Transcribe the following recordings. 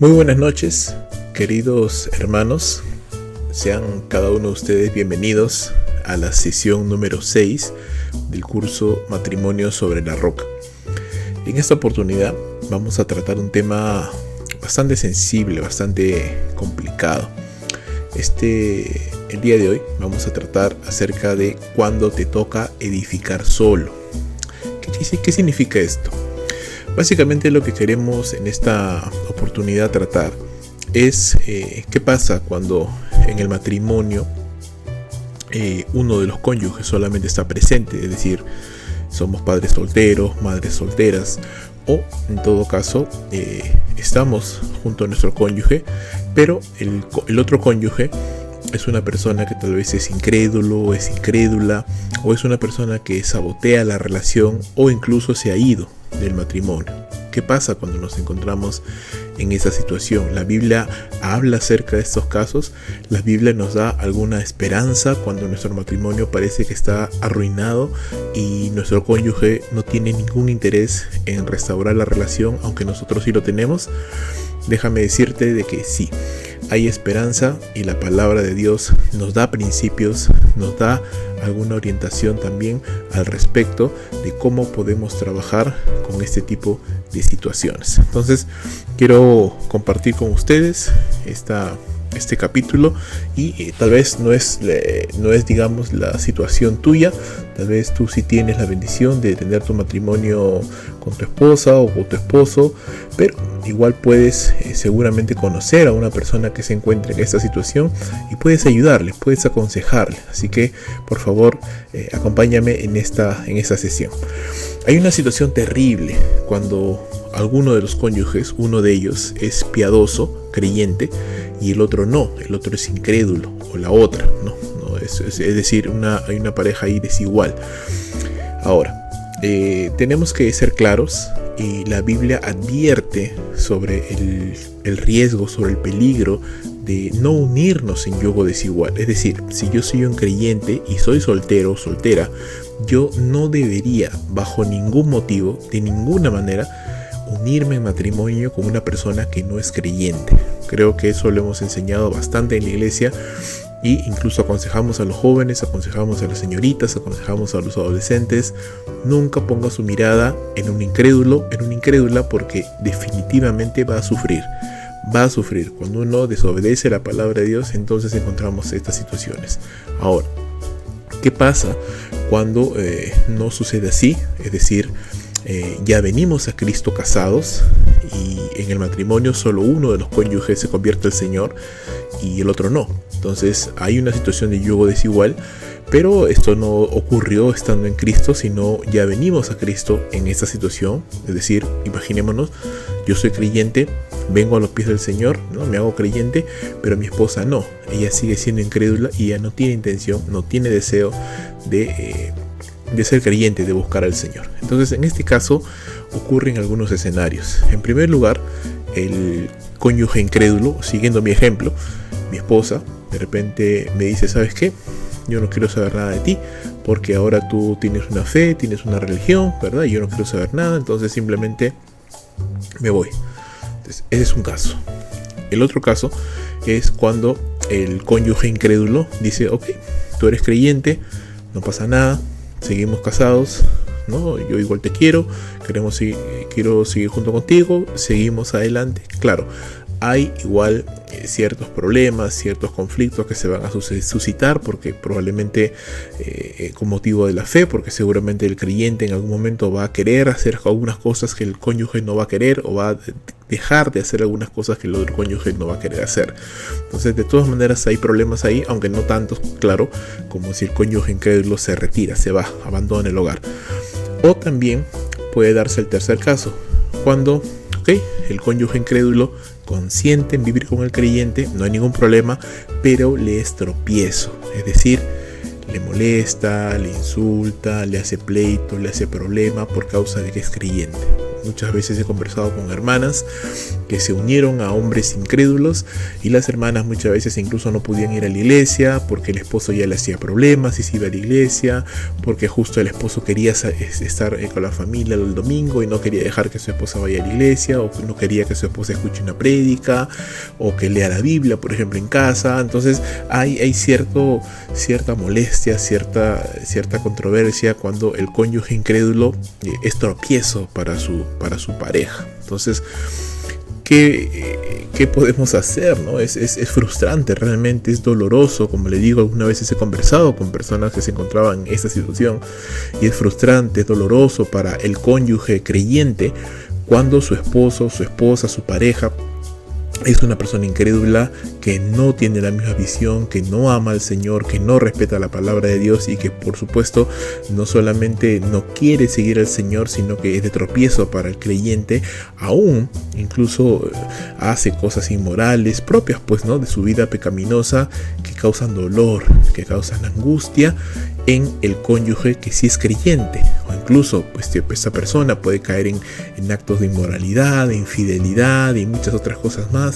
Muy buenas noches, queridos hermanos. Sean cada uno de ustedes bienvenidos a la sesión número 6 del curso Matrimonio sobre la Roca. En esta oportunidad vamos a tratar un tema bastante sensible, bastante complicado. El día de hoy vamos a tratar acerca de cuándo te toca edificar solo. ¿Qué significa esto? Básicamente lo que queremos en esta oportunidad tratar es qué pasa cuando en el matrimonio uno de los cónyuges solamente está presente, es decir, somos padres solteros, madres solteras, o en todo caso estamos junto a nuestro cónyuge, pero el otro cónyuge es una persona que tal vez es incrédulo, es incrédula, o es una persona que sabotea la relación o incluso se ha ido del matrimonio. ¿Qué pasa cuando nos encontramos en esa situación? La Biblia habla acerca de estos casos. La Biblia nos da alguna esperanza cuando nuestro matrimonio parece que está arruinado y nuestro cónyuge no tiene ningún interés en restaurar la relación, aunque nosotros sí lo tenemos. Déjame decirte de que sí, hay esperanza y la palabra de Dios nos da principios, nos da alguna orientación también al respecto de cómo podemos trabajar con este tipo de situaciones. Entonces quiero compartir con ustedes este capítulo y tal vez no es digamos la situación tuya. Tal vez tú sí tienes la bendición de tener tu matrimonio con tu esposa o con tu esposo, pero igual puedes seguramente conocer a una persona que se encuentre en esta situación y puedes ayudarle, puedes aconsejarle. Así que por favor acompáñame en esta sesión. Hay una situación terrible cuando alguno de los cónyuges, uno de ellos es piadoso, creyente, y el otro no, el otro es incrédulo, o la otra, es decir, hay una pareja ahí desigual. Ahora, tenemos que ser claros y la Biblia advierte sobre el riesgo, sobre el peligro de no unirnos en yugo desigual. Es decir, si yo soy un creyente y soy soltero o soltera, yo no debería, bajo ningún motivo, de ninguna manera, unirme en matrimonio con una persona que no es creyente. Creo que eso lo hemos enseñado bastante en la iglesia y incluso aconsejamos a los jóvenes, aconsejamos a las señoritas, aconsejamos a los adolescentes: nunca ponga su mirada en un incrédulo, en una incrédula, porque definitivamente va a sufrir. Cuando uno desobedece la palabra de Dios, entonces encontramos estas situaciones. Ahora, ¿qué pasa cuando no sucede así? Es decir, ya venimos a Cristo casados y en el matrimonio solo uno de los cónyuges se convierte al Señor y el otro no. Entonces hay una situación de yugo desigual, pero esto no ocurrió estando en Cristo, sino ya venimos a Cristo en esta situación. Es decir, imaginémonos, yo soy creyente, vengo a los pies del Señor, ¿no? Me hago creyente, pero mi esposa no. Ella sigue siendo incrédula y ella no tiene intención, no tiene deseo de ser creyente, de buscar al Señor. Entonces, en este caso ocurren algunos escenarios. En primer lugar, el cónyuge incrédulo, siguiendo mi ejemplo, mi esposa de repente me dice: ¿sabes qué? Yo no quiero saber nada de ti, porque ahora tú tienes una fe, tienes una religión, ¿verdad? Y yo no quiero saber nada, entonces simplemente me voy. Entonces, ese es un caso. El otro caso es cuando el cónyuge incrédulo dice: ok, tú eres creyente, no pasa nada, seguimos casados, ¿no? Yo igual te quiero quiero seguir junto contigo, seguimos adelante. Claro, hay igual ciertos problemas, ciertos conflictos que se van a suscitar, porque probablemente con motivo de la fe, porque seguramente el creyente en algún momento va a querer hacer algunas cosas que el cónyuge no va a querer, o va a dejar de hacer algunas cosas que el otro cónyuge no va a querer hacer. Entonces, de todas maneras hay problemas ahí, aunque no tantos, claro, como si el cónyuge incrédulo se retira, se va, abandona el hogar. O también puede darse el tercer caso, cuando el cónyuge incrédulo consiente en vivir con el creyente, no hay ningún problema, pero le es tropiezo, es decir, le molesta, le insulta, le hace pleito, le hace problema por causa de que es creyente. Muchas veces he conversado con hermanas que se unieron a hombres incrédulos y las hermanas muchas veces incluso no podían ir a la iglesia porque el esposo ya le hacía problemas si se iba a la iglesia, porque justo el esposo quería estar con la familia el domingo y no quería dejar que su esposa vaya a la iglesia, o no quería que su esposa escuche una prédica o que lea la Biblia, por ejemplo, en casa. Entonces hay cierta molestia, cierta controversia cuando el cónyuge incrédulo es tropiezo para su pareja. Entonces, ¿qué podemos hacer, ¿no? Es frustrante, realmente es doloroso. Como le digo, algunas veces he conversado con personas que se encontraban en esta situación y es frustrante, es doloroso para el cónyuge creyente cuando su esposo, su esposa, su pareja es una persona incrédula que no tiene la misma visión, que no ama al Señor, que no respeta la palabra de Dios y que por supuesto no solamente no quiere seguir al Señor, sino que es de tropiezo para el creyente, aún incluso hace cosas inmorales propias pues, ¿no?, de su vida pecaminosa, que causan dolor, que causan angustia en el cónyuge que sí es creyente. O incluso pues esa persona puede caer en actos de inmoralidad, de infidelidad y muchas otras cosas más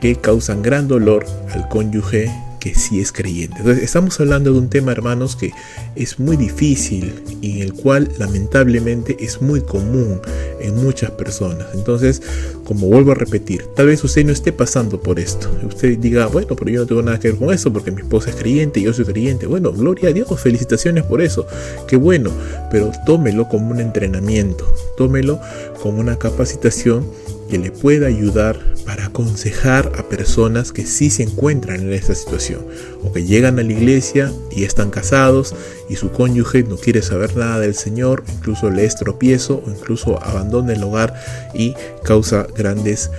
que causan gran dolor al cónyuge que sí es creyente. Entonces estamos hablando de un tema, hermanos, que es muy difícil y en el cual lamentablemente es muy común en muchas personas. Entonces, como vuelvo a repetir, tal vez usted no esté pasando por esto. Usted diga, bueno, pero yo no tengo nada que ver con eso porque mi esposa es creyente y yo soy creyente. Bueno, gloria a Dios, felicitaciones por eso. Qué bueno, pero tómelo como un entrenamiento, tómelo como una capacitación que le pueda ayudar para aconsejar a personas que sí se encuentran en esta situación o que llegan a la iglesia y están casados y su cónyuge no quiere saber nada del Señor, incluso le es tropiezo o incluso abandona el hogar y causa grandes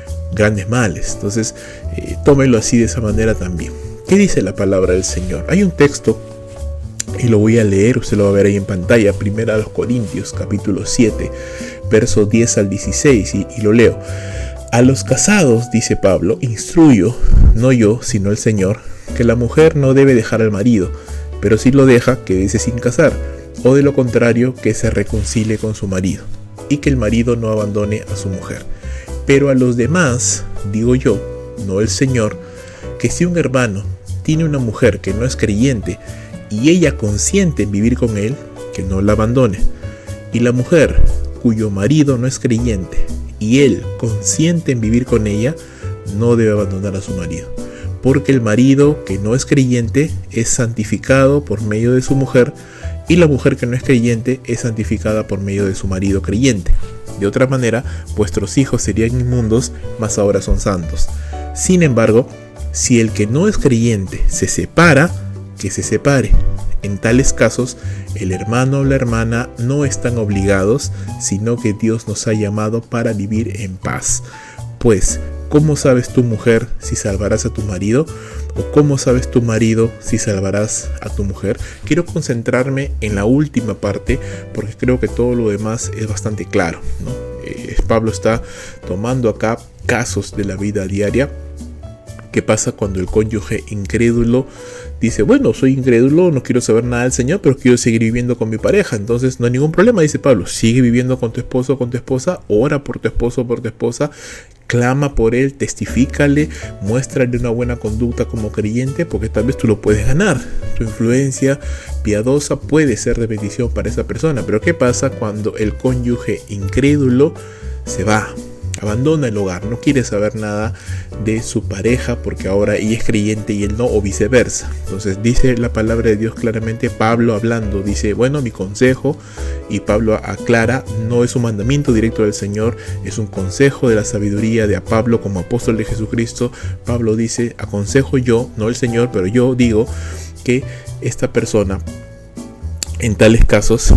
males. Entonces tómelo así, de esa manera también. ¿Qué dice la palabra del Señor? Hay un texto y lo voy a leer, usted lo va a ver ahí en pantalla, 1 Corintios capítulo 7 verso 10 al 16, y lo leo. A los casados, dice Pablo, instruyo, no yo, sino el Señor, que la mujer no debe dejar al marido, pero si lo deja, que quédese sin casar, o de lo contrario, que se reconcilie con su marido, y que el marido no abandone a su mujer. Pero a los demás, digo yo, no el Señor, que si un hermano tiene una mujer que no es creyente, y ella consiente en vivir con él, que no la abandone. Y la mujer cuyo marido no es creyente y él consiente en vivir con ella, no debe abandonar a su marido, porque el marido que no es creyente es santificado por medio de su mujer, y la mujer que no es creyente es santificada por medio de su marido creyente. De otra manera, vuestros hijos serían inmundos, mas ahora son santos. Sin embargo, si el que no es creyente se separa, que se separe. En tales casos, el hermano o la hermana no están obligados, sino que Dios nos ha llamado para vivir en paz. Pues, ¿cómo sabes tu mujer si salvarás a tu marido? ¿O cómo sabes tu marido si salvarás a tu mujer? Quiero concentrarme en la última parte porque creo que todo lo demás es bastante claro, ¿no? Pablo está tomando acá casos de la vida diaria. ¿Qué pasa cuando el cónyuge incrédulo dice, bueno, soy incrédulo, no quiero saber nada del Señor, pero quiero seguir viviendo con mi pareja? Entonces no hay ningún problema, dice Pablo, sigue viviendo con tu esposo o con tu esposa, ora por tu esposo o por tu esposa, clama por él, testifícale, muéstrale una buena conducta como creyente, porque tal vez tú lo puedes ganar. Tu influencia piadosa puede ser de bendición para esa persona. Pero ¿qué pasa cuando el cónyuge incrédulo se va? Abandona el hogar, no quiere saber nada de su pareja porque ahora ella es creyente y él no, o viceversa. Entonces dice la palabra de Dios claramente, Pablo hablando, dice, bueno, mi consejo, y Pablo aclara, no es un mandamiento directo del Señor, es un consejo de la sabiduría de Pablo como apóstol de Jesucristo. Pablo dice, aconsejo yo, no el Señor, pero yo digo que esta persona en tales casos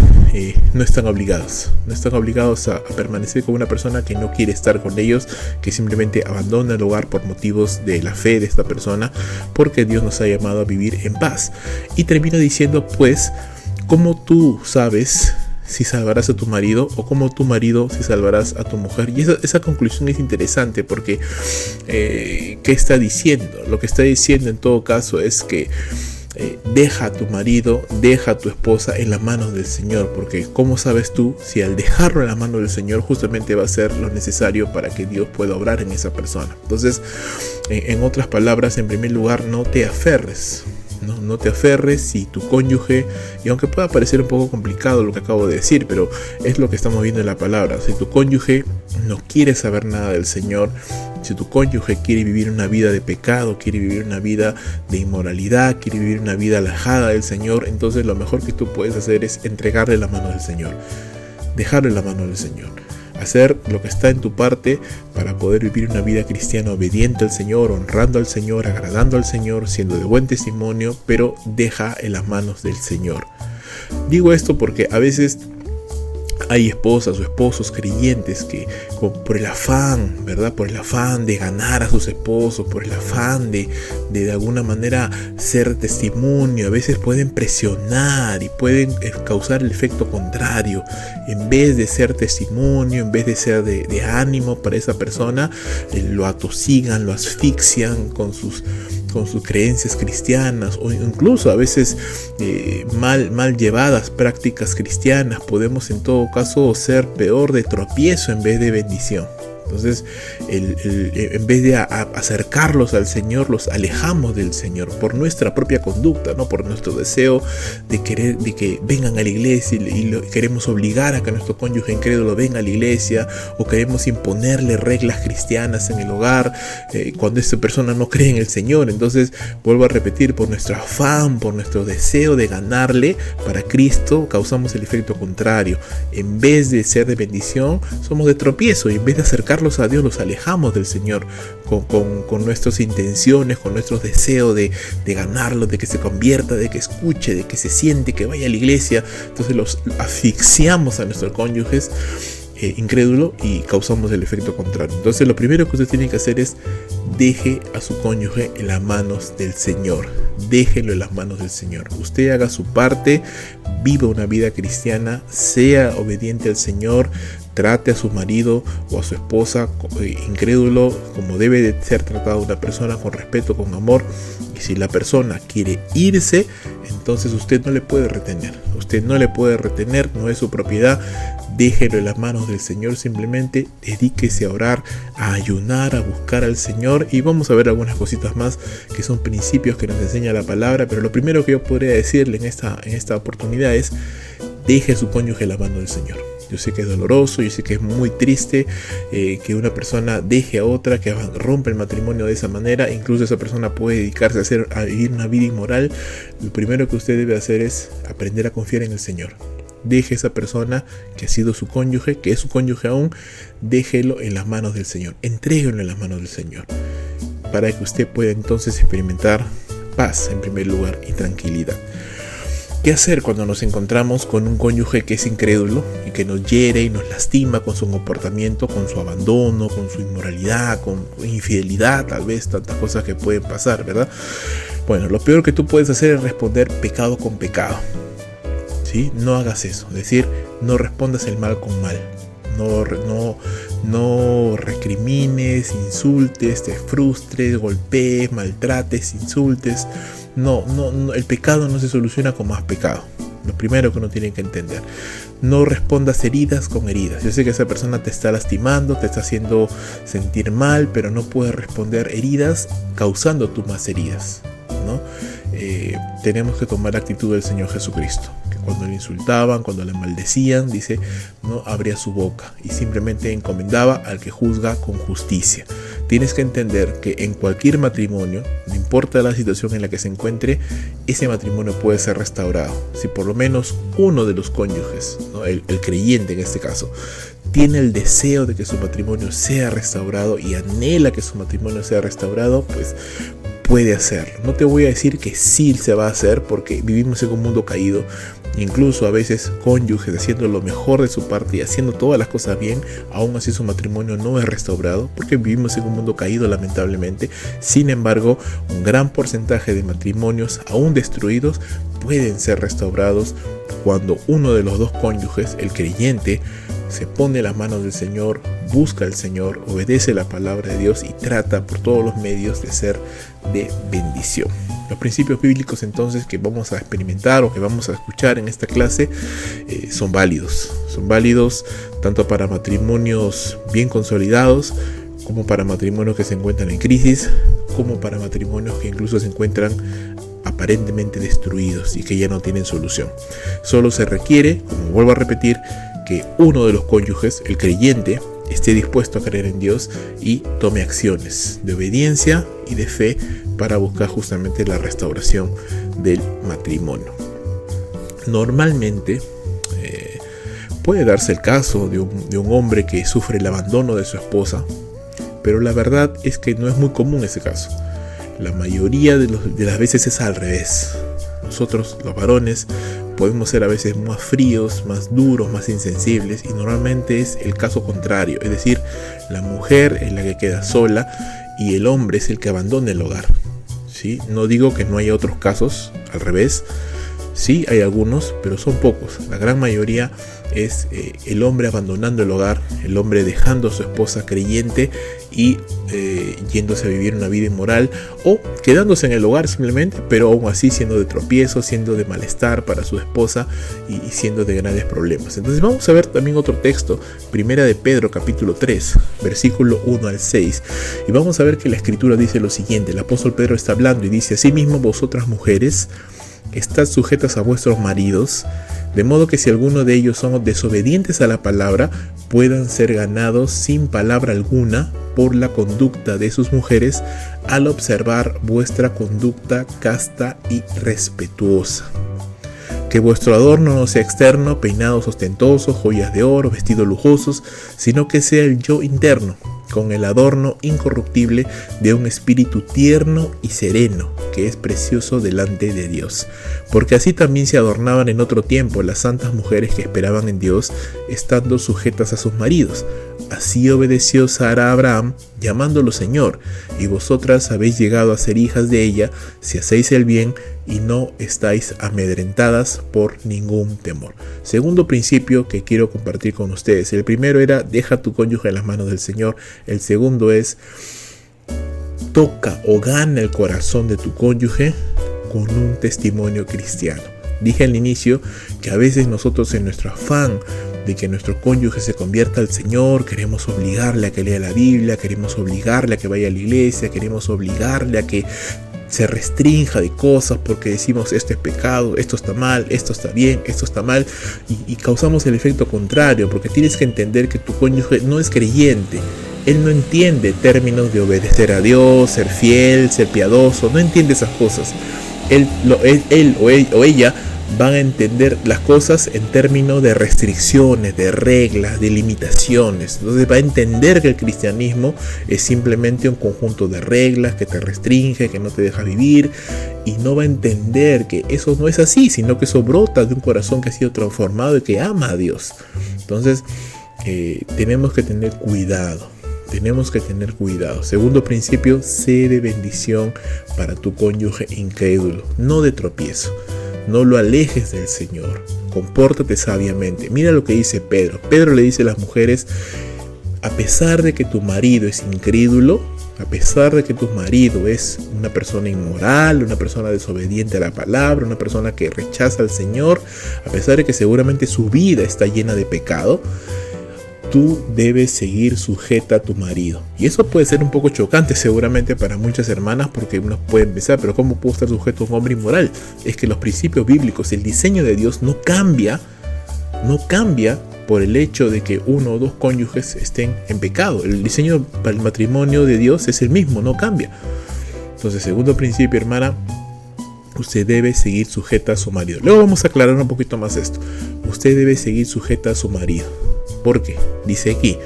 no están obligados a permanecer con una persona que no quiere estar con ellos, que simplemente abandona el hogar por motivos de la fe de esta persona, porque Dios nos ha llamado a vivir en paz. Y termina diciendo, pues, ¿cómo tú sabes si salvarás a tu marido, o como tu marido si salvarás a tu mujer? Y esa conclusión es interesante porque ¿qué está diciendo? Lo que está diciendo en todo caso es que deja a tu marido, deja a tu esposa en las manos del Señor, porque ¿cómo sabes tú si al dejarlo en las manos del Señor justamente va a ser lo necesario para que Dios pueda obrar en esa persona? Entonces, en otras palabras, en primer lugar, no te aferres. No te aferres si tu cónyuge, y aunque pueda parecer un poco complicado lo que acabo de decir, pero es lo que estamos viendo en la palabra, si tu cónyuge no quiere saber nada del Señor, si tu cónyuge quiere vivir una vida de pecado, quiere vivir una vida de inmoralidad, quiere vivir una vida alejada del Señor, entonces lo mejor que tú puedes hacer es entregarle la mano del Señor, dejarle la mano del Señor. Hacer lo que está en tu parte para poder vivir una vida cristiana obediente al Señor, honrando al Señor, agradando al Señor, siendo de buen testimonio, pero deja en las manos del Señor. Digo esto porque a veces hay esposas o esposos creyentes que por el afán, ¿verdad? Por el afán de ganar a sus esposos, por el afán de alguna manera ser testimonio, a veces pueden presionar y pueden causar el efecto contrario. En vez de ser testimonio, en vez de ser de ánimo para esa persona, lo atosigan, lo asfixian con sus creencias cristianas, o incluso a veces mal llevadas prácticas cristianas. Podemos en todo caso ser peor de tropiezo en vez de bendición. Entonces, en vez de acercarlos al Señor, los alejamos del Señor por nuestra propia conducta, ¿no? Por nuestro deseo de que vengan a la iglesia y queremos obligar a que nuestro cónyuge incrédulo venga a la iglesia, o queremos imponerle reglas cristianas en el hogar cuando esta persona no cree en el Señor. Entonces, vuelvo a repetir, por nuestro afán, por nuestro deseo de ganarle para Cristo, causamos el efecto contrario. En vez de ser de bendición, somos de tropiezo, y en vez de acercarlos a Dios, los alejamos del Señor con nuestras intenciones, con nuestros deseos de ganarlo, de que se convierta, de que escuche, de que se siente, que vaya a la iglesia. Entonces los asfixiamos a nuestros cónyuges incrédulo y causamos el efecto contrario. Entonces lo primero que usted tiene que hacer es deje a su cónyuge en las manos del Señor. Déjelo en las manos del Señor. Usted haga su parte, viva una vida cristiana, sea obediente al Señor, trate a su marido o a su esposa incrédulo como debe de ser tratada una persona, con respeto, con amor. Y si la persona quiere irse, entonces usted no le puede retener. Usted no le puede retener, no es su propiedad. Déjelo en las manos del Señor, simplemente dedíquese a orar, a ayunar, a buscar al Señor, y vamos a ver algunas cositas más que son principios que nos enseña la palabra. Pero lo primero que yo podría decirle en esta oportunidad es: deje a su cónyuge en la mano del Señor. Yo sé que es doloroso, yo sé que es muy triste que una persona deje a otra, que rompa el matrimonio de esa manera. Incluso esa persona puede dedicarse a vivir una vida inmoral. Lo primero que usted debe hacer es aprender a confiar en el Señor. Deje a esa persona que ha sido su cónyuge, que es su cónyuge aún, déjelo en las manos del Señor. Entréguelo en las manos del Señor, para que usted pueda entonces experimentar paz en primer lugar y tranquilidad. ¿Qué hacer cuando nos encontramos con un cónyuge que es incrédulo y que nos hiere y nos lastima con su comportamiento, con su abandono, con su inmoralidad, con infidelidad, tal vez tantas cosas que pueden pasar, ¿verdad? Bueno, lo peor que tú puedes hacer es responder pecado con pecado. ¿Sí? No hagas eso, es decir, no respondas el mal con mal. No recrimines, insultes, te frustres, golpees, maltrates, insultes. No, el pecado no se soluciona con más pecado. Lo primero que uno tiene que entender: no respondas heridas con heridas. Yo sé que esa persona te está lastimando, te está haciendo sentir mal, pero no puedes responder heridas causando tú más heridas, ¿no? Tenemos que tomar la actitud del Señor Jesucristo, que cuando le insultaban, cuando le maldecían, dice, no abría su boca y simplemente encomendaba al que juzga con justicia. Tienes que entender que en cualquier matrimonio, no importa la situación en la que se encuentre, ese matrimonio puede ser restaurado. Si por lo menos uno de los cónyuges, ¿no? el creyente en este caso, tiene el deseo de que su matrimonio sea restaurado y anhela que su matrimonio sea restaurado, pues puede hacerlo. No te voy a decir que sí se va a hacer, porque vivimos en un mundo caído. Incluso a veces cónyuges haciendo lo mejor de su parte y haciendo todas las cosas bien, aún así su matrimonio no es restaurado, porque vivimos en un mundo caído, lamentablemente. Sin embargo, un gran porcentaje de matrimonios aún destruidos pueden ser restaurados cuando uno de los dos cónyuges, el creyente, se pone en las manos del Señor, busca al Señor, obedece la palabra de Dios y trata por todos los medios de ser de bendición. Los principios bíblicos entonces que vamos a experimentar o que vamos a escuchar en esta clase son válidos tanto para matrimonios bien consolidados, como para matrimonios que se encuentran en crisis, como para matrimonios que incluso se encuentran aparentemente destruidos y que ya no tienen solución. Solo se requiere, como vuelvo a repetir, que uno de los cónyuges, el creyente, esté dispuesto a creer en Dios y tome acciones de obediencia y de fe para buscar justamente la restauración del matrimonio. Normalmente puede darse el caso de un hombre que sufre el abandono de su esposa, pero la verdad es que no es muy común ese caso. La mayoría de las veces es al revés. Nosotros, los varones, podemos ser a veces más fríos, más duros, más insensibles, y normalmente es el caso contrario, es decir, la mujer es la que queda sola y el hombre es el que abandona el hogar. ¿Sí? No digo que no haya otros casos al revés, sí hay algunos, pero son pocos. La gran mayoría es el hombre abandonando el hogar, el hombre dejando a su esposa creyente y yéndose a vivir una vida inmoral, o quedándose en el hogar simplemente, pero aún así siendo de tropiezo, siendo de malestar para su esposa y siendo de grandes problemas. Entonces vamos a ver también otro texto, Primera de Pedro capítulo 3, versículo 1 al 6, y vamos a ver que la escritura dice lo siguiente. El apóstol Pedro está hablando y dice: asimismo vosotras mujeres, estad sujetas a vuestros maridos, de modo que si alguno de ellos son desobedientes a la palabra, puedan ser ganados sin palabra alguna por la conducta de sus mujeres, al observar vuestra conducta casta y respetuosa. Que vuestro adorno no sea externo, peinados ostentosos, joyas de oro, vestidos lujosos, sino que sea el yo interno, con el adorno incorruptible de un espíritu tierno y sereno, que es precioso delante de Dios. Porque así también se adornaban en otro tiempo las santas mujeres que esperaban en Dios, estando sujetas a sus maridos. Así obedeció Sara a Abraham, llamándolo Señor, y vosotras habéis llegado a ser hijas de ella, si hacéis el bien y no estáis amedrentadas por ningún temor. Segundo principio que quiero compartir con ustedes. El primero era: deja a tu cónyuge en las manos del Señor. El segundo es: toca o gana el corazón de tu cónyuge con un testimonio cristiano. Dije al inicio que a veces nosotros, en nuestro afán de que nuestro cónyuge se convierta al Señor, queremos obligarle a que lea la Biblia, queremos obligarle a que vaya a la iglesia, queremos obligarle a que se restrinja de cosas porque decimos: esto es pecado, esto está mal, esto está bien, esto está mal, y causamos el efecto contrario, porque tienes que entender que tu cónyuge no es creyente. Él no entiende términos de obedecer a Dios, ser fiel, ser piadoso, no entiende esas cosas. Él o ella van a entender las cosas en términos de restricciones, de reglas, de limitaciones. Entonces va a entender que el cristianismo es simplemente un conjunto de reglas que te restringe, que no te deja vivir, y no va a entender que eso no es así, sino que eso brota de un corazón que ha sido transformado y que ama a Dios. Entonces tenemos que tener cuidado. Segundo principio: sé de bendición para tu cónyuge incrédulo, no de tropiezo. No lo alejes del Señor. Compórtate sabiamente. Mira lo que dice Pedro. Pedro le dice a las mujeres: a pesar de que tu marido es incrédulo, a pesar de que tu marido es una persona inmoral, una persona desobediente a la palabra, una persona que rechaza al Señor, a pesar de que seguramente su vida está llena de pecado, tú debes seguir sujeta a tu marido. Y eso puede ser un poco chocante seguramente para muchas hermanas, porque uno puede pensar: pero ¿cómo puedo estar sujeto a un hombre inmoral? Es que los principios bíblicos, el diseño de Dios no cambia por el hecho de que uno o dos cónyuges estén en pecado. El diseño para el matrimonio de Dios es el mismo, no cambia. Entonces, segundo principio, hermana: usted debe seguir sujeta a su marido. Luego vamos a aclarar un poquito más esto. Usted debe seguir sujeta a su marido. ¿Por qué? Dice aquí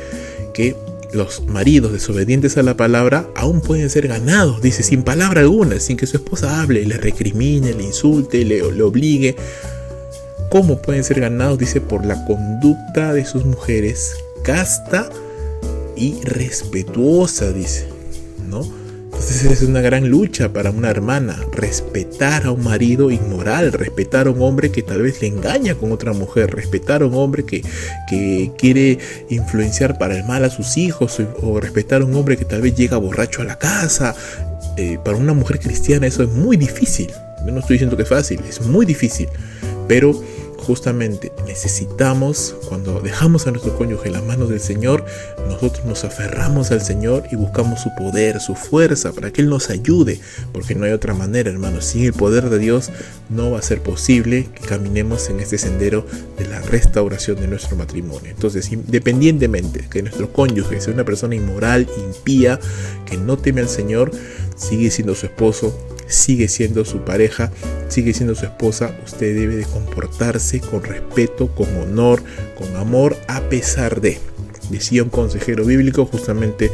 que los maridos desobedientes a la palabra aún pueden ser ganados, dice, sin palabra alguna, sin que su esposa hable, le recrimine, le insulte, le obligue. ¿Cómo pueden ser ganados? Dice: por la conducta de sus mujeres casta y respetuosa, dice, ¿no? Entonces es una gran lucha para una hermana, respetar a un marido inmoral, respetar a un hombre que tal vez le engaña con otra mujer, respetar a un hombre que quiere influenciar para el mal a sus hijos, o respetar a un hombre que tal vez llega borracho a la casa. Para una mujer cristiana eso es muy difícil. Yo no estoy diciendo que es fácil, es muy difícil, pero justamente necesitamos, cuando dejamos a nuestro cónyuge en las manos del Señor, nosotros nos aferramos al Señor y buscamos su poder, su fuerza, para que Él nos ayude, porque no hay otra manera, hermanos. Sin el poder de Dios no va a ser posible que caminemos en este sendero de la restauración de nuestro matrimonio. Entonces, independientemente de que nuestro cónyuge sea una persona inmoral, impía, que no teme al Señor, sigue siendo su esposo, sigue siendo su pareja, sigue siendo su esposa. Usted debe de comportarse con respeto, con honor, con amor, a pesar de. Decía un consejero bíblico, justamente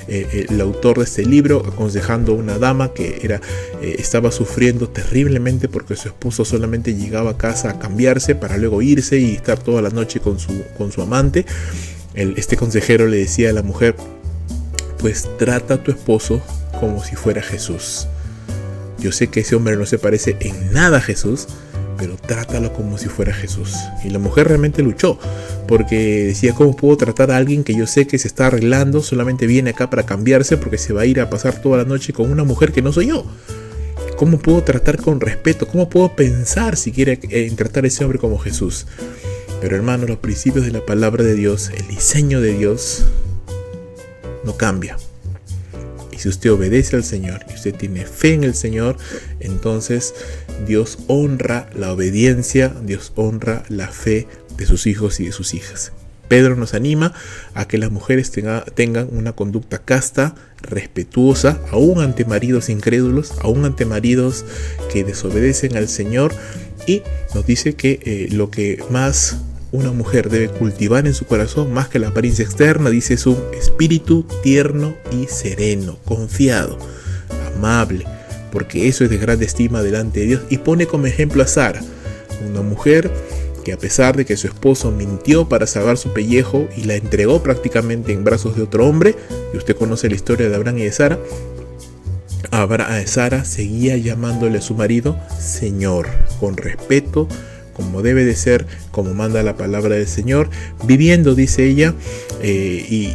el autor de este libro, aconsejando a una dama que estaba sufriendo terriblemente porque su esposo solamente llegaba a casa a cambiarse para luego irse y estar toda la noche con su amante. Este consejero le decía a la mujer: pues trata a tu esposo como si fuera Jesús. Yo sé que ese hombre no se parece en nada a Jesús, pero trátalo como si fuera Jesús. Y la mujer realmente luchó, porque decía: ¿cómo puedo tratar a alguien que yo sé que se está arreglando, solamente viene acá para cambiarse porque se va a ir a pasar toda la noche con una mujer que no soy yo? ¿Cómo puedo tratar con respeto? ¿Cómo puedo pensar siquiera en tratar a ese hombre como Jesús? Pero hermano, los principios de la palabra de Dios, el diseño de Dios, no cambia. Si usted obedece al Señor y usted tiene fe en el Señor, entonces Dios honra la obediencia, Dios honra la fe de sus hijos y de sus hijas. Pedro nos anima a que las mujeres tengan una conducta casta, respetuosa, aún ante maridos incrédulos, aún ante maridos que desobedecen al Señor, y nos dice que lo que más una mujer debe cultivar en su corazón, más que la apariencia externa, dice, es un espíritu tierno y sereno, confiado, amable, porque eso es de gran estima delante de Dios. Y pone como ejemplo a Sara, una mujer que, a pesar de que su esposo mintió para salvar su pellejo y la entregó prácticamente en brazos de otro hombre, y usted conoce la historia de Abraham y de Sara, Sara seguía llamándole a su marido Señor, con respeto, como debe de ser, como manda la palabra del Señor, viviendo, dice ella, y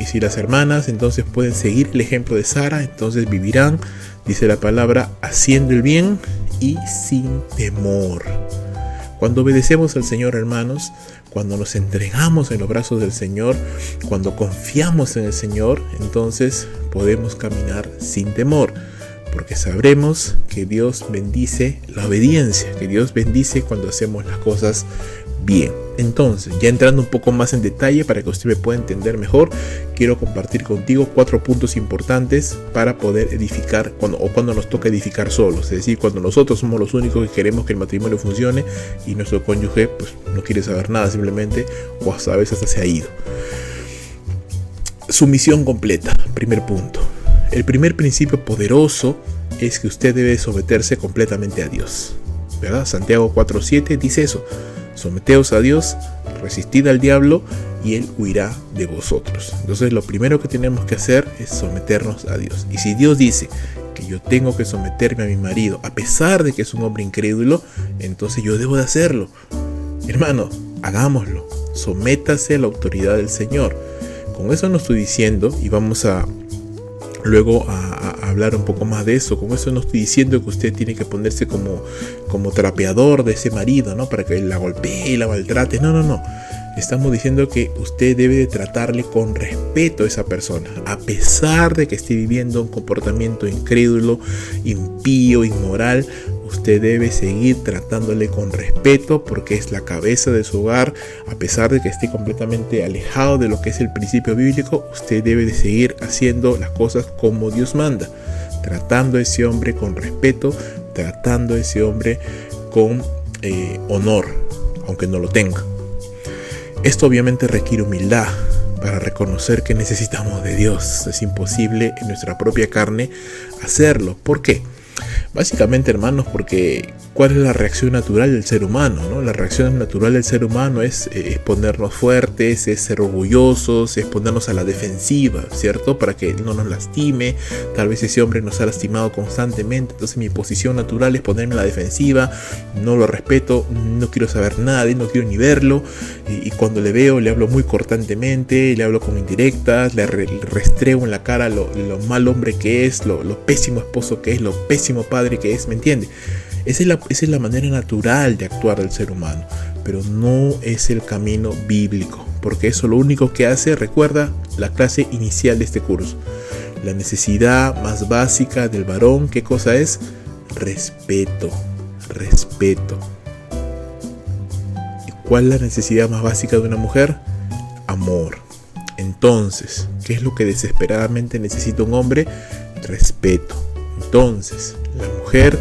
si las hermanas entonces pueden seguir el ejemplo de Sara, entonces vivirán, dice la palabra, haciendo el bien y sin temor. Cuando obedecemos al Señor, hermanos, cuando nos entregamos en los brazos del Señor, cuando confiamos en el Señor, entonces podemos caminar sin temor, porque sabremos que Dios bendice la obediencia, que Dios bendice cuando hacemos las cosas bien. Entonces, ya entrando un poco más en detalle para que usted me pueda entender mejor, quiero compartir contigo 4 puntos importantes para poder edificar cuando nos toca edificar solos, es decir, cuando nosotros somos los únicos que queremos que el matrimonio funcione y nuestro cónyuge pues no quiere saber nada simplemente, o a veces hasta se ha ido. Sumisión completa, primer punto. El primer principio poderoso es que usted debe someterse completamente a Dios, ¿verdad? Santiago 4:7 dice eso: someteos a Dios, resistid al diablo y él huirá de vosotros. Entonces lo primero que tenemos que hacer es someternos a Dios. Y si Dios dice que yo tengo que someterme a mi marido a pesar de que es un hombre incrédulo, entonces yo debo de hacerlo. Hermano, hagámoslo. Sométase a la autoridad del Señor. Con eso no estoy diciendo, y vamos a luego a hablar un poco más de eso. Con eso no estoy diciendo que usted tiene que ponerse como trapeador de ese marido, ¿no? Para que él la golpee y la maltrate. No. Estamos diciendo que usted debe de tratarle con respeto a esa persona, a pesar de que esté viviendo un comportamiento incrédulo, impío, inmoral. Usted debe seguir tratándole con respeto porque es la cabeza de su hogar. A pesar de que esté completamente alejado de lo que es el principio bíblico, usted debe de seguir haciendo las cosas como Dios manda, tratando a ese hombre con respeto, tratando a ese hombre con honor, aunque no lo tenga. Esto obviamente requiere humildad para reconocer que necesitamos de Dios. Es imposible en nuestra propia carne hacerlo. ¿Por qué? Básicamente, hermanos, porque ¿cuál es la reacción natural del ser humano, ¿no? La reacción natural del ser humano es ponernos fuertes, es ser orgullosos, es ponernos a la defensiva, ¿cierto? Para que no nos lastime. Tal vez ese hombre nos ha lastimado constantemente, entonces mi posición natural es ponerme a la defensiva, no lo respeto, no quiero saber nada de él, no quiero ni verlo, y cuando le veo le hablo muy cortantemente, le hablo con indirectas, le restrego en la cara lo mal hombre que es, lo pésimo esposo que es, lo pésimo padre que es, ¿me entiende? Esa es la manera natural de actuar del ser humano, pero no es el camino bíblico, porque eso lo único que hace, recuerda la clase inicial de este curso, la necesidad más básica del varón, ¿qué cosa es? Respeto. ¿Y cuál es la necesidad más básica de una mujer? Amor. Entonces, ¿qué es lo que desesperadamente necesita un hombre? Respeto. Entonces, la mujer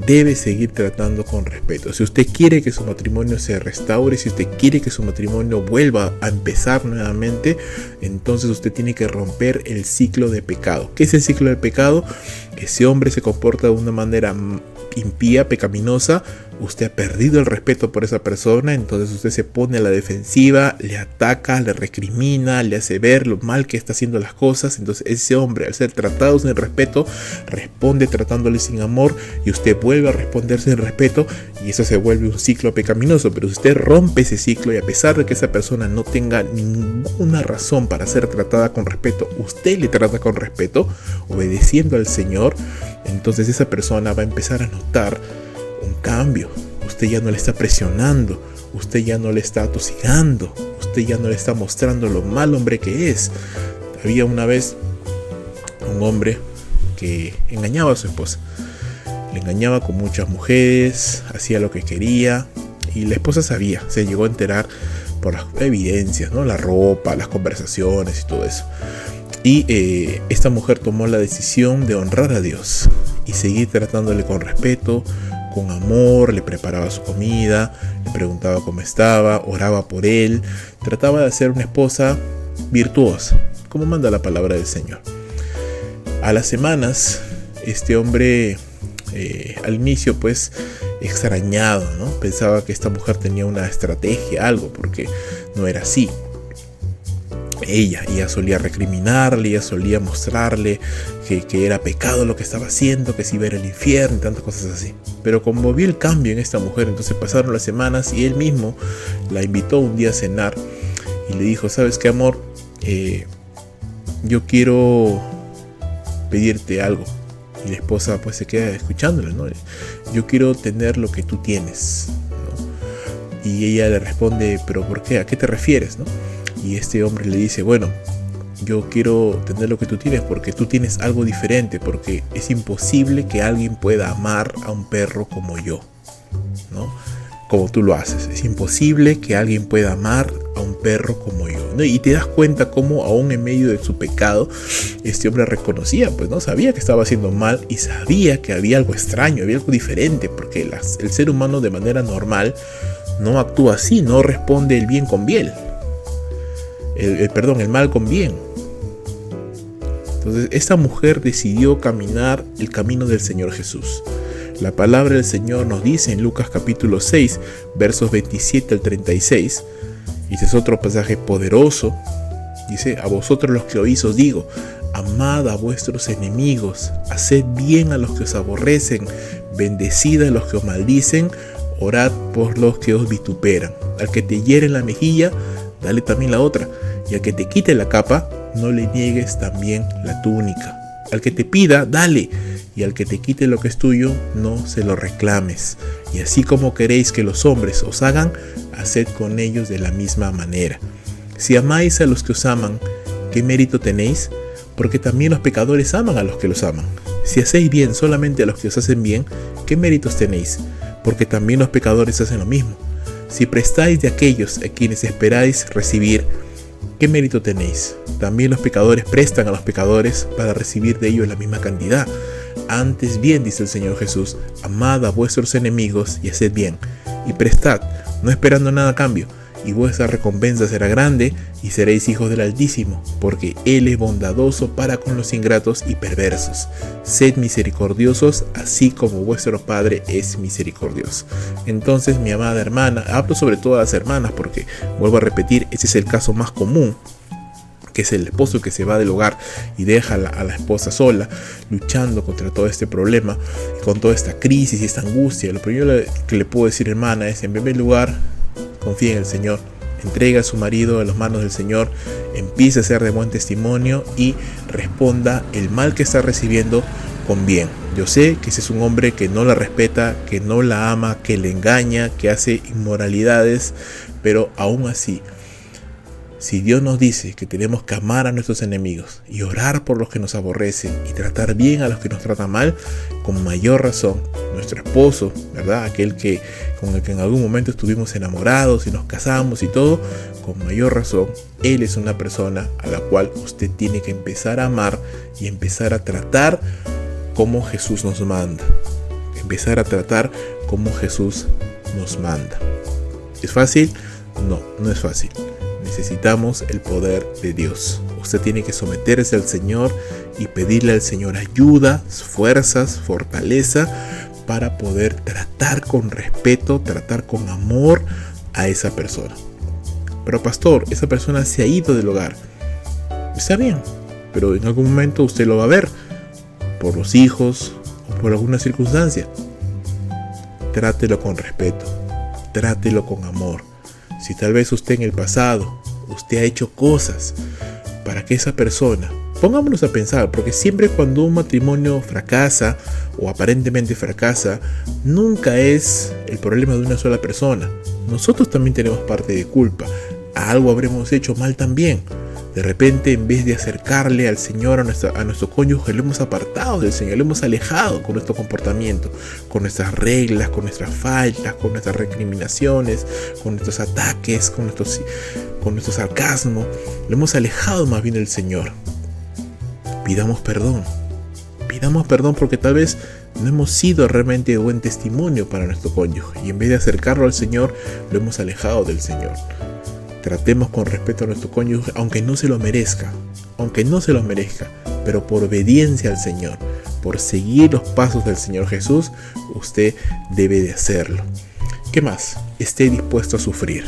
debe seguir tratando con respeto. Si usted quiere que su matrimonio se restaure, si usted quiere que su matrimonio vuelva a empezar nuevamente, entonces usted tiene que romper el ciclo de pecado. ¿Qué es el ciclo de pecado? Ese hombre se comporta de una manera impía, pecaminosa, usted ha perdido el respeto por esa persona, entonces usted se pone a la defensiva, le ataca, le recrimina, le hace ver lo mal que está haciendo las cosas. Entonces ese hombre, al ser tratado sin respeto, responde tratándole sin amor, y usted vuelve a responder sin respeto, y eso se vuelve un ciclo pecaminoso. Pero si usted rompe ese ciclo, y a pesar de que esa persona no tenga ninguna razón para ser tratada con respeto, usted le trata con respeto, obedeciendo al Señor, entonces esa persona va a empezar a notar un cambio. Usted ya no le está presionando, usted ya no le está atosigando, usted ya no le está mostrando lo mal hombre que es. Había una vez un hombre que engañaba a su esposa, le engañaba con muchas mujeres, hacía lo que quería, y la esposa sabía, se llegó a enterar por las evidencias, ¿no? La ropa, las conversaciones y todo eso. Y esta mujer tomó la decisión de honrar a Dios y seguir tratándole con respeto, con amor. Le preparaba su comida, le preguntaba cómo estaba, oraba por él, trataba de ser una esposa virtuosa, como manda la palabra del Señor. A las semanas, este hombre al inicio pues extrañado, ¿no? Pensaba que esta mujer tenía una estrategia, algo, porque no era así. Ella solía recriminarle, ella solía mostrarle que era pecado lo que estaba haciendo, que se iba a ir al infierno y tantas cosas así. Pero como vio el cambio en esta mujer, entonces pasaron las semanas y él mismo la invitó un día a cenar y le dijo: ¿sabes qué, amor? Yo quiero pedirte algo. Y la esposa pues se queda escuchándole, ¿no? Yo quiero tener lo que tú tienes, ¿no? Y ella le responde: ¿pero por qué? ¿A qué te refieres, no? Y este hombre le dice: bueno, yo quiero tener lo que tú tienes porque tú tienes algo diferente, porque es imposible que alguien pueda amar a un perro como yo, ¿no? Como tú lo haces. Es imposible que alguien pueda amar a un perro como yo, ¿no? Y te das cuenta cómo aún en medio de su pecado, este hombre reconocía, pues, ¿no? Sabía que estaba haciendo mal y sabía que había algo extraño, había algo diferente, porque el ser humano de manera normal no actúa así, no responde el bien con bien. El mal con bien. Entonces esta mujer decidió caminar el camino del Señor Jesús. La palabra del Señor nos dice en Lucas capítulo 6, versos 27 al 36, y este es otro pasaje poderoso. Dice: a vosotros los que oís os digo, amad a vuestros enemigos, haced bien a los que os aborrecen, bendecid a los que os maldicen, orad por los que os vituperan. Al que te hiere en la mejilla, dale también la otra, y al que te quite la capa, no le niegues también la túnica. Al que te pida, dale, y al que te quite lo que es tuyo, no se lo reclames. Y así como queréis que los hombres os hagan, haced con ellos de la misma manera. Si amáis a los que os aman, ¿qué mérito tenéis? Porque también los pecadores aman a los que los aman. Si hacéis bien solamente a los que os hacen bien, ¿qué méritos tenéis? Porque también los pecadores hacen lo mismo. Si prestáis de aquellos a quienes esperáis recibir, ¿qué mérito tenéis? También los pecadores prestan a los pecadores para recibir de ellos la misma cantidad. Antes bien, dice el Señor Jesús, amad a vuestros enemigos y haced bien, y prestad, no esperando nada a cambio, y vuestra recompensa será grande, y seréis hijos del Altísimo, porque Él es bondadoso para con los ingratos y perversos. Sed misericordiosos, así como vuestro Padre es misericordioso. Entonces, mi amada hermana, hablo sobre todo a las hermanas, porque vuelvo a repetir, ese es el caso más común, que es el esposo que se va del hogar y deja a la esposa sola, luchando contra todo este problema, con toda esta crisis y esta angustia. Lo primero que le puedo decir, hermana, es, en primer lugar, confía en el Señor, entrega a su marido en las manos del Señor, empiece a ser de buen testimonio y responda el mal que está recibiendo con bien. Yo sé que ese es un hombre que no la respeta, que no la ama, que le engaña, que hace inmoralidades, pero aún así, si Dios nos dice que tenemos que amar a nuestros enemigos y orar por los que nos aborrecen y tratar bien a los que nos tratan mal, con mayor razón, nuestro esposo, ¿verdad? Aquel con el que en algún momento estuvimos enamorados y nos casamos y todo, con mayor razón, él es una persona a la cual usted tiene que empezar a amar y empezar a tratar como Jesús nos manda. Empezar a tratar como Jesús nos manda. ¿Es fácil? No, no es fácil. Necesitamos el poder de Dios. Usted tiene que someterse al Señor y pedirle al Señor ayuda, fuerzas, fortaleza para poder tratar con respeto, tratar con amor a esa persona. Pero pastor, esa persona se ha ido del hogar. Está bien, pero en algún momento usted lo va a ver, por los hijos o por alguna circunstancia. Trátelo con respeto, trátelo con amor. Si tal vez usted en el pasado, usted ha hecho cosas para que esa persona, pongámonos a pensar, porque siempre cuando un matrimonio fracasa o aparentemente fracasa, nunca es el problema de una sola persona. Nosotros también tenemos parte de culpa. Algo habremos hecho mal también. De repente, en vez de acercarle al Señor, a nuestro cónyuge, lo hemos apartado del Señor, lo hemos alejado con nuestro comportamiento, con nuestras reglas, con nuestras faltas, con nuestras recriminaciones, con nuestros ataques, con nuestro sarcasmo. Lo hemos alejado más bien del Señor. Pidamos perdón porque tal vez no hemos sido realmente de buen testimonio para nuestro cónyuge, y en vez de acercarlo al Señor, lo hemos alejado del Señor. Tratemos con respeto a nuestro cónyuge, aunque no se lo merezca, pero por obediencia al Señor, por seguir los pasos del Señor Jesús, usted debe de hacerlo. ¿Qué más? Esté dispuesto a sufrir.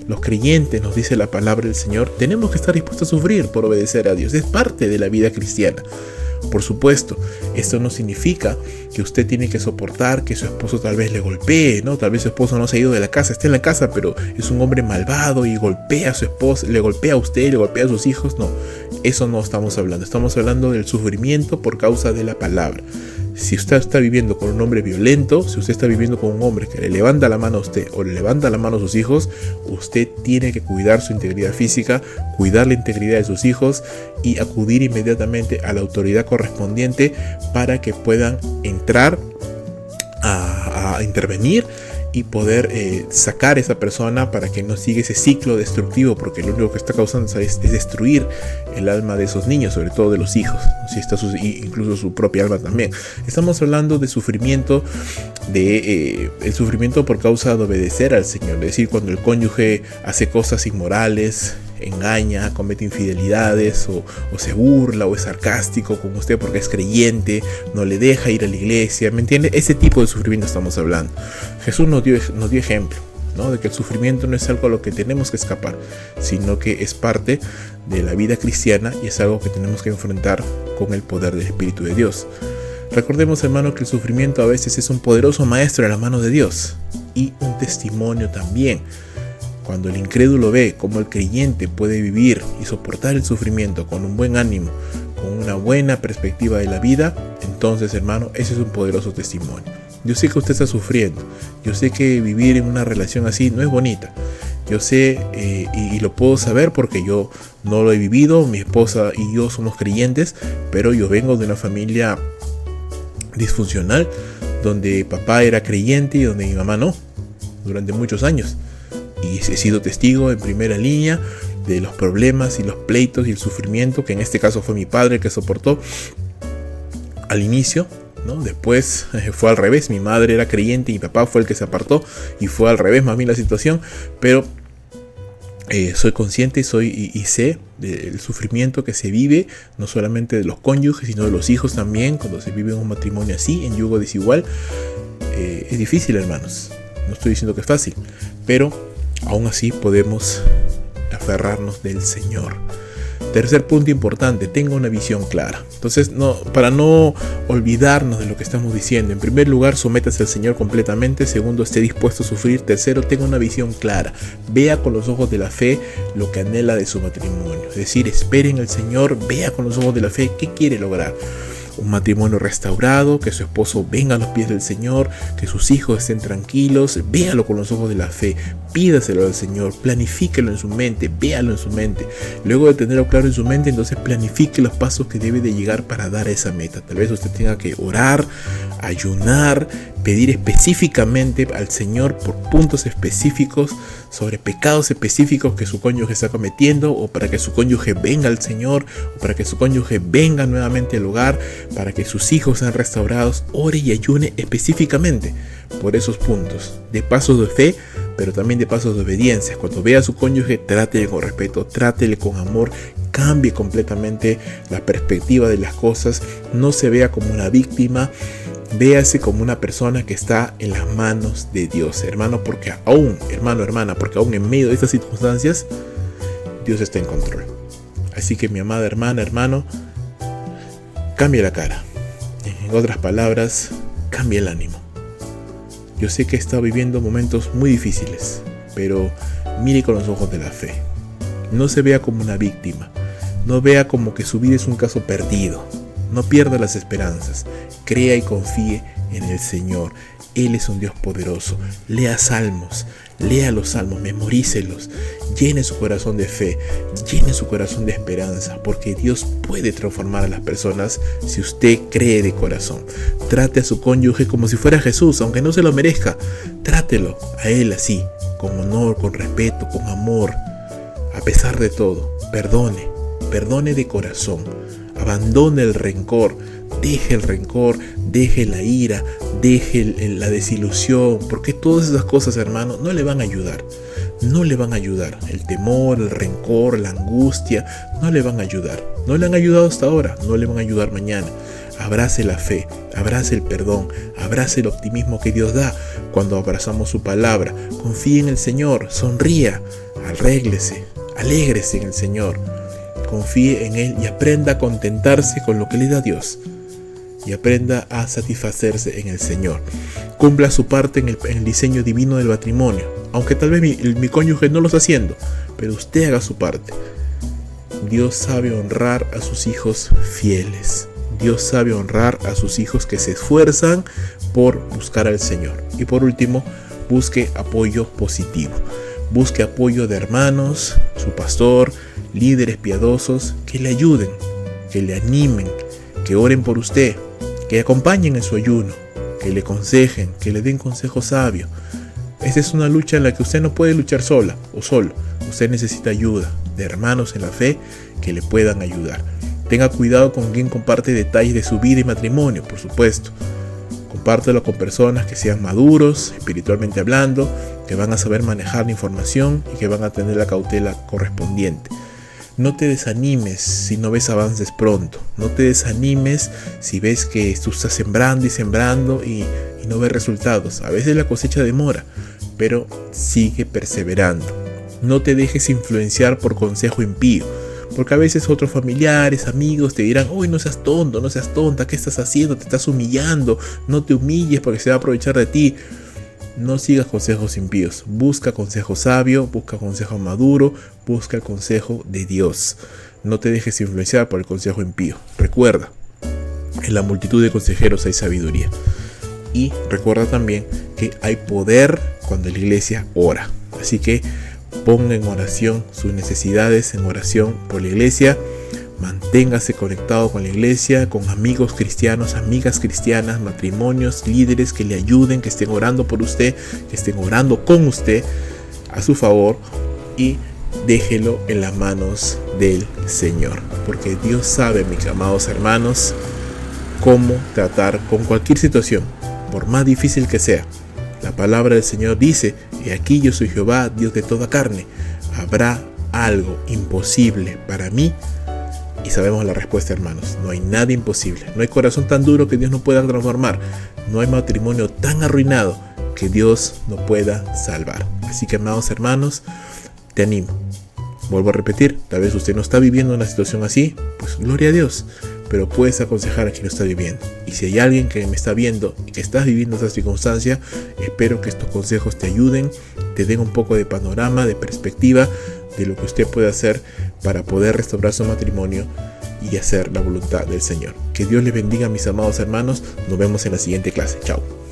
Los creyentes, nos dice la palabra del Señor, tenemos que estar dispuestos a sufrir por obedecer a Dios. Es parte de la vida cristiana. Por supuesto, esto no significa que usted tiene que soportar que su esposo tal vez le golpee, ¿no? Tal vez su esposo no se ha ido de la casa, está en la casa, pero es un hombre malvado y golpea a su esposa, le golpea a usted, le golpea a sus hijos. No, eso no estamos hablando. Estamos hablando del sufrimiento por causa de la palabra. Si usted está viviendo con un hombre violento, si usted está viviendo con un hombre que le levanta la mano a usted o le levanta la mano a sus hijos, usted tiene que cuidar su integridad física, cuidar la integridad de sus hijos y acudir inmediatamente a la autoridad correspondiente para que puedan entrar a intervenir y poder sacar a esa persona para que no siga ese ciclo destructivo, porque lo único que está causando es destruir el alma de esos niños, sobre todo de los hijos, si está incluso su propia alma también. Estamos hablando de sufrimiento, el sufrimiento por causa de obedecer al Señor, es decir, cuando el cónyuge hace cosas inmorales, engaña, comete infidelidades o se burla o es sarcástico con usted porque es creyente, no le deja ir a la iglesia, ¿me entiende? Ese tipo de sufrimiento estamos hablando. Jesús nos dio ejemplo, ¿no? De que el sufrimiento no es algo a lo que tenemos que escapar, sino que es parte de la vida cristiana y es algo que tenemos que enfrentar con el poder del Espíritu de Dios. Recordemos, hermano, que el sufrimiento a veces es un poderoso maestro en la mano de Dios y un testimonio también. Cuando el incrédulo ve cómo el creyente puede vivir y soportar el sufrimiento con un buen ánimo, con una buena perspectiva de la vida, entonces, hermano, ese es un poderoso testimonio. Yo sé que usted está sufriendo, yo sé que vivir en una relación así no es bonita, yo sé y lo puedo saber porque yo no lo he vivido, mi esposa y yo somos creyentes, pero yo vengo de una familia disfuncional donde papá era creyente y donde mi mamá no, durante muchos años. Y he sido testigo en primera línea de los problemas y los pleitos y el sufrimiento que en este caso fue mi padre el que soportó al inicio, ¿no? Después fue al revés, mi madre era creyente y mi papá fue el que se apartó y fue al revés más bien la situación, pero Soy consciente y sé del sufrimiento que se vive, no solamente de los cónyuges, sino de los hijos también, cuando se vive un matrimonio así, en yugo desigual. Es difícil, hermanos. No estoy diciendo que es fácil, pero aún así podemos aferrarnos del Señor. Tercer punto importante, tenga una visión clara. Entonces, para no olvidarnos de lo que estamos diciendo, en primer lugar, sométase al Señor completamente. Segundo, esté dispuesto a sufrir. Tercero, tenga una visión clara. Vea con los ojos de la fe lo que anhela de su matrimonio. Es decir, espere en el Señor, vea con los ojos de la fe qué quiere lograr. Un matrimonio restaurado, que su esposo venga a los pies del Señor, que sus hijos estén tranquilos. Véalo con los ojos de la fe, pídaselo al Señor, planifíquelo en su mente, véalo en su mente. Luego de tenerlo claro en su mente, entonces planifique los pasos que debe de llegar para dar a esa meta. Tal vez usted tenga que orar, ayunar, pedir específicamente al Señor por puntos específicos, sobre pecados específicos que su cónyuge está cometiendo, o para que su cónyuge venga al Señor, o para que su cónyuge venga nuevamente al hogar, para que sus hijos sean restaurados. Ore y ayune específicamente por esos puntos, de pasos de fe, pero también de pasos de obediencia. Cuando vea a su cónyuge, trátele con respeto, trátele con amor, cambie completamente la perspectiva de las cosas, no se vea como una víctima, véase como una persona que está en las manos de Dios, hermano, porque aún, hermana, porque aún en medio de estas circunstancias, Dios está en control. Así que mi amada hermana, hermano, cambie la cara. En otras palabras, cambie el ánimo. Yo sé que he estado viviendo momentos muy difíciles, pero mire con los ojos de la fe. No se vea como una víctima. No vea como que su vida es un caso perdido. No pierda las esperanzas. Crea y confíe en el Señor. Él es un Dios poderoso. Lea salmos. Lea los salmos, memorícelos. Llene su corazón de fe. Llene su corazón de esperanza. Porque Dios puede transformar a las personas si usted cree de corazón. Trate a su cónyuge como si fuera Jesús, aunque no se lo merezca. Trátelo a él así, con honor, con respeto, con amor. A pesar de todo, perdone de corazón. Abandone el rencor, deje la ira, deje la desilusión, porque todas esas cosas, hermano, no le van a ayudar. No le van a ayudar. El temor, el rencor, la angustia, no le van a ayudar. No le han ayudado hasta ahora, no le van a ayudar mañana. Abrace la fe, abrace el perdón, abrace el optimismo que Dios da cuando abrazamos su palabra. Confíe en el Señor, sonría, alégrese en el Señor. Confíe en Él y aprenda a contentarse con lo que le da Dios. Y aprenda a satisfacerse en el Señor. Cumpla su parte en el diseño divino del matrimonio. Aunque tal vez mi cónyuge no lo está haciendo, pero usted haga su parte. Dios sabe honrar a sus hijos fieles. Dios sabe honrar a sus hijos que se esfuerzan por buscar al Señor. Y por último, busque apoyo positivo. Busque apoyo de hermanos, su pastor, líderes piadosos que le ayuden, que le animen, que oren por usted, que le acompañen en su ayuno, que le aconsejen, que le den consejo sabio. Esa es una lucha en la que usted no puede luchar sola o solo. Usted necesita ayuda de hermanos en la fe que le puedan ayudar. Tenga cuidado con quien comparte detalles de su vida y matrimonio, por supuesto. Compártelo con personas que sean maduros, espiritualmente hablando, que van a saber manejar la información y que van a tener la cautela correspondiente. No te desanimes si no ves avances pronto. No te desanimes si ves que tú estás sembrando y no ves resultados. A veces la cosecha demora, pero sigue perseverando. No te dejes influenciar por consejo impío, porque a veces otros familiares, amigos te dirán: uy, no seas tonto, no seas tonta, ¿qué estás haciendo? Te estás humillando, no te humilles porque se va a aprovechar de ti. No sigas consejos impíos, busca consejo sabio, busca consejo maduro, busca el consejo de Dios. No te dejes influenciar por el consejo impío. Recuerda, en la multitud de consejeros hay sabiduría. Y recuerda también que hay poder cuando la iglesia ora. Así que ponga en oración sus necesidades, en oración por la iglesia. Manténgase conectado con la iglesia, con amigos cristianos, amigas cristianas, matrimonios, líderes que le ayuden, que estén orando por usted, que estén orando con usted a su favor, y déjelo en las manos del Señor. Porque Dios sabe, mis amados hermanos, cómo tratar con cualquier situación, por más difícil que sea. La palabra del Señor dice: he aquí yo soy Jehová, Dios de toda carne. ¿Habrá algo imposible para mí? Y sabemos la respuesta, hermanos. No hay nada imposible. No hay corazón tan duro que Dios no pueda transformar. No hay matrimonio tan arruinado que Dios no pueda salvar. Así que, amados hermanos, te animo. Vuelvo a repetir, tal vez usted no está viviendo una situación así, pues gloria a Dios, pero puedes aconsejar a quien lo está viviendo. Y si hay alguien que me está viendo y que estás viviendo esa circunstancia, espero que estos consejos te ayuden, te den un poco de panorama, de perspectiva de lo que usted puede hacer para poder restaurar su matrimonio y hacer la voluntad del Señor. Que Dios les bendiga, mis amados hermanos. Nos vemos en la siguiente clase. Chao.